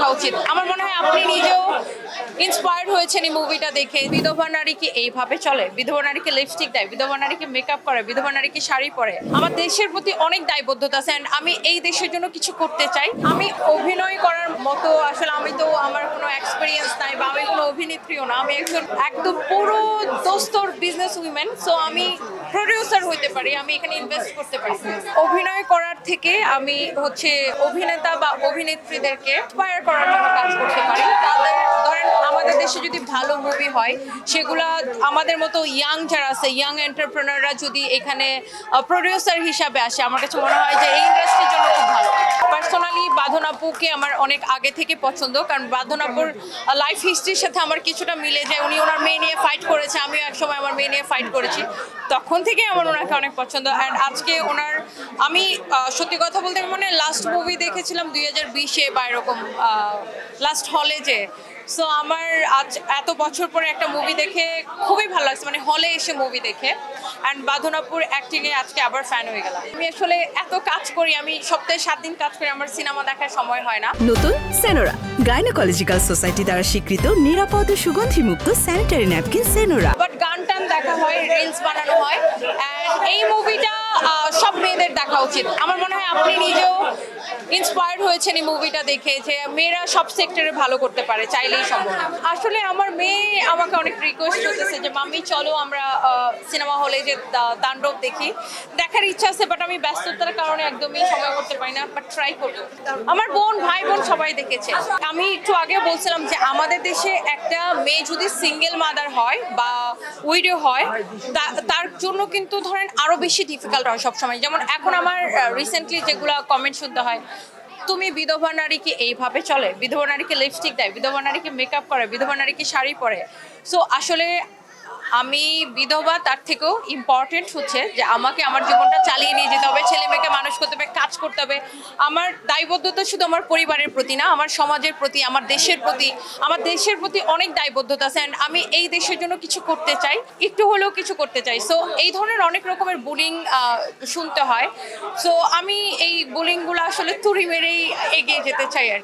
দেখা উচিত। আমার মনে হয় আপনি নিজেও ইন্সপায়ার্ড হয়েছেন এই মুভিটা দেখে। বিধবা নারী কি এইভাবে চলে? বিধবা নারীকে লিপস্টিক দেয়, বিধবা নারীকে মেকআপ করে, বিধবা নারীকে শাড়ি পরে। আমার দেশের প্রতি অনেক দায়বদ্ধতা আছে and আমি এই দেশের জন্য কিছু করতে চাই। আমি অভিনয় করার মতো আসলে আমি তো আমার কোনো এক্সপেরিয়েন্স নাই বা আমি কোনো অভিনেত্রীও না। আমি একদম পুরো দোস্তর বিজনেস উইমেন। সো আমি প্রডিউসার হইতে পারি, আমি এখানে ইনভেস্ট করতে পারি। অভিনয় করার থেকে আমি অভিনেতা বা অভিনেত্রীদেরকে ইন্সপায়ার করার জন্য কাজ করতে পারি। তাদের ধরেন আমাদের দেশে যদি ভালো মুভি হয় সেগুলা আমাদের মতো ইয়াং যারা আছে, ইয়াং এন্টারপ্রেনাররা যদি এখানে প্রডিউসার হিসাবে আসে, আমার কাছে মনে হয় যে এই ইন্ডাস্ট্রির জন্য খুব ভালো। পার্সোনালি বাঁধন আপুকে আমার অনেক আগে থেকে পছন্দ, কারণ বাঁধন আপুর লাইফ হিস্ট্রির সাথে আমার কিছুটা মিলে যায়। উনি ওনার মেয়ে নিয়ে ফাইট করেছে, আমিও একসময় আমার মেয়ে নিয়ে ফাইট করেছি, তখন থেকে আমার ওনাকে অনেক পছন্দ। অ্যান্ড আজকে ওনার আমি সত্যি কথা বলতে মানে লাস্ট মুভি দেখেছিলাম 2020-এ বা এরকম লাস্ট হলে যে। সো আমার আজ এত বছর পরে একটা মুভি দেখে খুবই ভালো লাগছে, মানে হলে এসে মুভি দেখে। অ্যান্ড বাঁধনাপুর অ্যাক্টিংয়ে আজকে আবার ফ্যান হয়ে গেলাম। আমি আসলে এত কাজ করি, আমি সপ্তাহে 7 দিন কাজ করি, আমার সিনেমা দেখার সময় হয় না। নতুন সেনোরা গাইনোকোলজিক্যাল সোসাইটি দ্বারা স্বীকৃত নিরাপদ ও সুগন্ধিমুক্ত স্যানিটারি ন্যাপকিন সেনোরা। বাট গান টান দেখা হয়, রিলস বানানো হয়। অ্যান্ড এই মুভিটা সব মেয়েদের দেখা উচিত। আমার মনে হয় আপনি নিজেও ইন্সপায়ার্ড হয়েছেন এই মুভিটা দেখে যে মেয়েরা সব সেক্টরে ভালো করতে পারে, চাইলেই সম্ভব। আসলে আমার মেয়ে আমাকে অনেক রিকোয়েস্ট করতেছে যে মাম্মি চলো আমরা সিনেমা হলে যে তাণ্ডব দেখি। দেখার ইচ্ছা আছে, বাট আমি ব্যস্ততার কারণে একদমই সময় করতে পারি না, বাট ট্রাই করবো। আমার বোন, ভাই বোন সবাই দেখেছে। আমি একটু আগে বলছিলাম যে আমাদের দেশে একটা মেয়ে যদি সিঙ্গেল মাদার হয় বা উইডো হয়, তার জন্য কিন্তু ধরেন আরো বেশি ডিফিকাল্ট হয় সবসময়। যেমন এখন আমার রিসেন্টলি যেগুলো কমেন্ট শুনতে হয়, তুমি বিধবা নারী কি এইভাবে চলে? বিধবা নারীকে লিপস্টিক দেয়, বিধবা নারীকে মেকআপ করে, বিধবা নারীকে শাড়ি পরে। সো আসলে আমি বিধবা, তার থেকেও ইম্পর্টেন্ট হচ্ছে যে আমাকে আমার জীবনটা চালিয়ে নিয়ে যেতে হবে, ছেলে মেয়েকে মানুষ করতে হবে, কাজ করতে হবে। আমার দায়বদ্ধতা শুধু আমার পরিবারের প্রতি না, আমার সমাজের প্রতি, আমার দেশের প্রতি অনেক দায়বদ্ধতা আছে। অ্যান্ড আমি এই দেশের জন্য কিছু করতে চাই, একটু হলেও কিছু করতে চাই। সো এই ধরনের অনেক রকমের বুলিং শুনতে হয়। সো আমি এই বুলিংগুলো আসলে তুড়ি মেরেই এগিয়ে যেতে চাই আর